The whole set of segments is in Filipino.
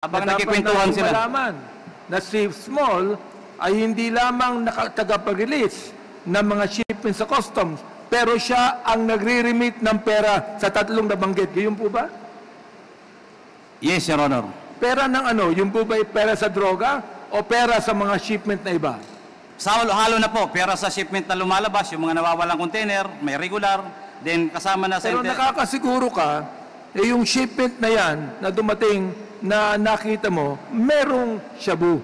Habang nagkikwentuhan sila. Malaman na si Small ay hindi lamang tagapag-release ng mga shipments sa customs, pero siya ang nagre-remit ng pera sa tatlong nabanggit. Yun po ba? Yes, Your Honor. Pera ng ano? Yung po ba pera sa droga o pera sa mga shipment na iba? Sa halo na po, pera sa shipment na lumalabas, yung mga nawawalang container, may regular, then kasama na sa... Pero nakakasiguro ka, yung shipment na yan na dumating na nakita mo, merong shabu.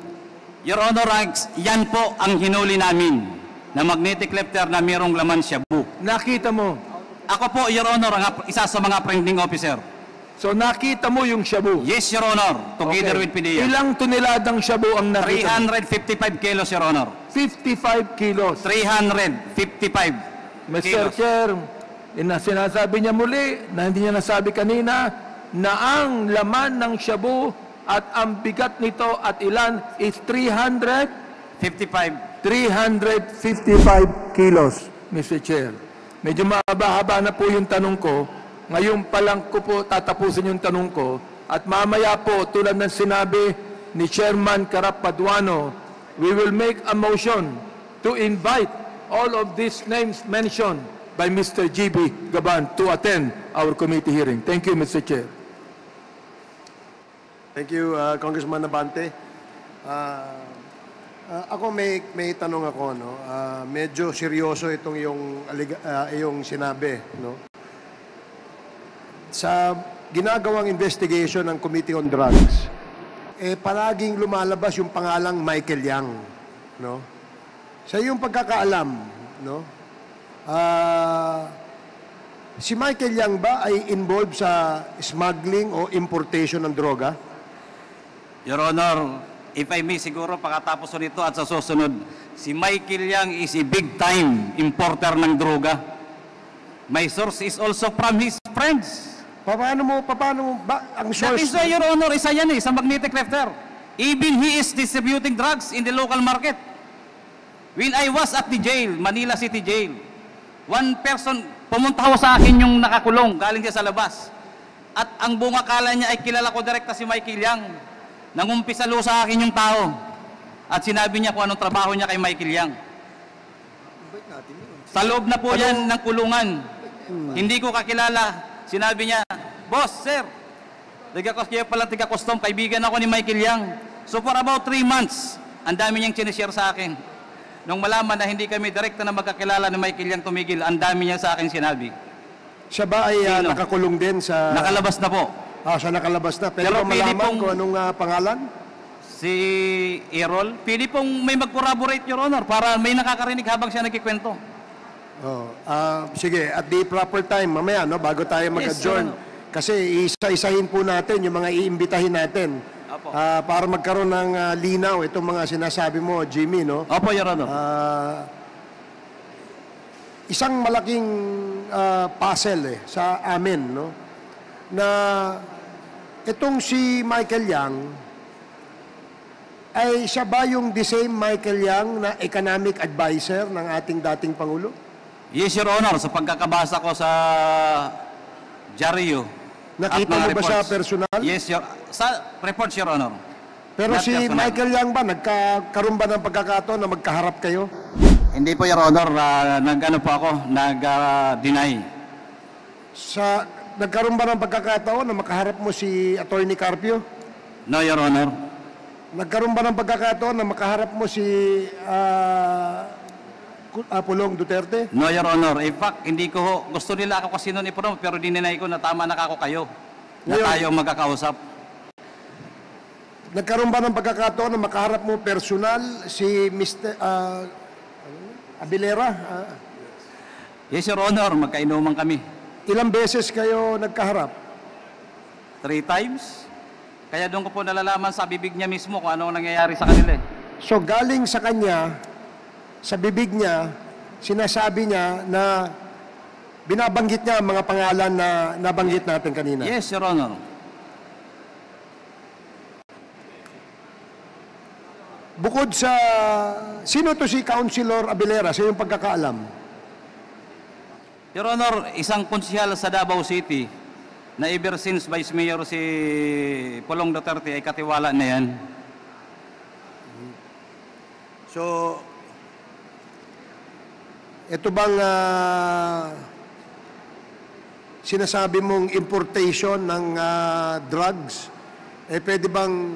Your Honor, yan po ang hinuli namin na magnetic lifter na mayroong laman shabu. Nakita mo? Ako po, Your Honor, isa sa mga apprehending officer. So nakita mo yung shabu? Yes, Your Honor, together with PDEA. Ilang toneladang shabu ang nakita? 355 kilos, Your Honor. 55 kilos. 355 Mr. kilos. Chair, sinasabi niya muli na hindi niya nasabi kanina na ang laman ng shabu at ang bigat nito at ilan is 55 355 kilos, Mr. Chair. Medyo mahaba-haba na po yung tanong ko. Ngayon pa lang ko po tatapusin yung tanong ko. At mamaya po, tulad ng sinabi ni Chairman Karap Paduano, we will make a motion to invite all of these names mentioned by Mr. G.B. Gaban to attend our committee hearing. Thank you, Mr. Chair. Thank you, Congressman Nabante. Ako may tanong ako, no. Medyo seryoso itong yung sinabi, no. Sa ginagawang investigation ng Committee on Drugs, palaging lumalabas yung pangalang Michael Yang, no. Sa iyong pagkakaalam, no. Si Michael Yang ba ay involved sa smuggling o importation ng droga? Your Honor, if I may, siguro pagkatapos nito at sa susunod, si Michael Yang is a big-time importer ng droga. My source is also from his friends. Paano ba ang source? That is why, Your Honor, isa yan sa magnetic lifter. Even he is distributing drugs in the local market. When I was at the jail, Manila City Jail, one person, pumunta ko sa akin yung nakakulong, galing siya sa labas. At ang bunga kala niya ay kilala ko direkta si Michael Yang. Nangumpisalo sa akin yung tao. At sinabi niya kung anong trabaho niya kay Michael Yang. Sa loob na po yan ng kulungan. Hindi ko kakilala. Sinabi niya, boss, sir, kaya pala tiga-custom, kaibigan ako ni Michael Yang. So for about 3 months, ang dami niyang sinishare sa akin. Nung malaman na hindi kami direkta na magkakilala ni Michael Yang tumigil, ang dami niya sa akin sinabi. Siya ba ay nakakulong din sa... Nakalabas na po. Siya nakalabas na. Pero malaman kung anong pangalan? Si Errol. Pili pong may mag-corroborate, Your Honor, para may nakakarinig habang siya nagkikwento. Sige, at the proper time, mamaya, no, bago tayo mag-adjourn. Kasi isa-isahin po natin yung mga iimbitahin natin. Para magkaroon ng linaw itong mga sinasabi mo, Jimmy, no? Opo, Your Honor. Isang malaking puzzle sa amin, no? Na itong si Michael Yang ay siya ba yung the same Michael Yang na economic advisor ng ating dating Pangulo? Yes, Your Honor. Sa pagkakabasa ko sa Diaryo. Nakita mo ba siya personal? Yes, sa reports, Your Honor. Pero si Michael Yang ba, nagkaroon ba ng pagkakataon na magkaharap kayo? Hindi po, Your Honor. Nag-ano po ako, nag-deny. Nagkaroon ba ng pagkakataon na makaharap mo si Attorney Carpio? No, Your Honor. Nagkaroon ba ng pagkakataon na makaharap mo si Pulong Duterte? No, Your Honor. In fact, hindi ko gusto nila ako kasi noon ipromote, pero dininay ko na tama na ako kayo. Na tayo magkakausap. Nagkaroon ba ng pagkakataon na makaharap mo personal si Mr. Abilera? Yes, Your Honor. Magkainuman kami. Ilang beses kayo nagkaharap? 3 times. Kaya doon ko po nalalaman sa bibig niya mismo kung ano nangyayari sa kanila. So galing sa kanya, sa bibig niya, sinasabi niya na binabanggit niya ang mga pangalan na nabanggit natin kanina. Yes, Your Honor. Bukod sa... Sino to si Councilor Abilera sa iyong pagkakaalam? Your Honor, isang konsyal sa Davao City na ever since Vice Mayor si Pulong Duterte ay katiwala na yan. So, ito bang sinasabi mong importation ng drugs, pwede bang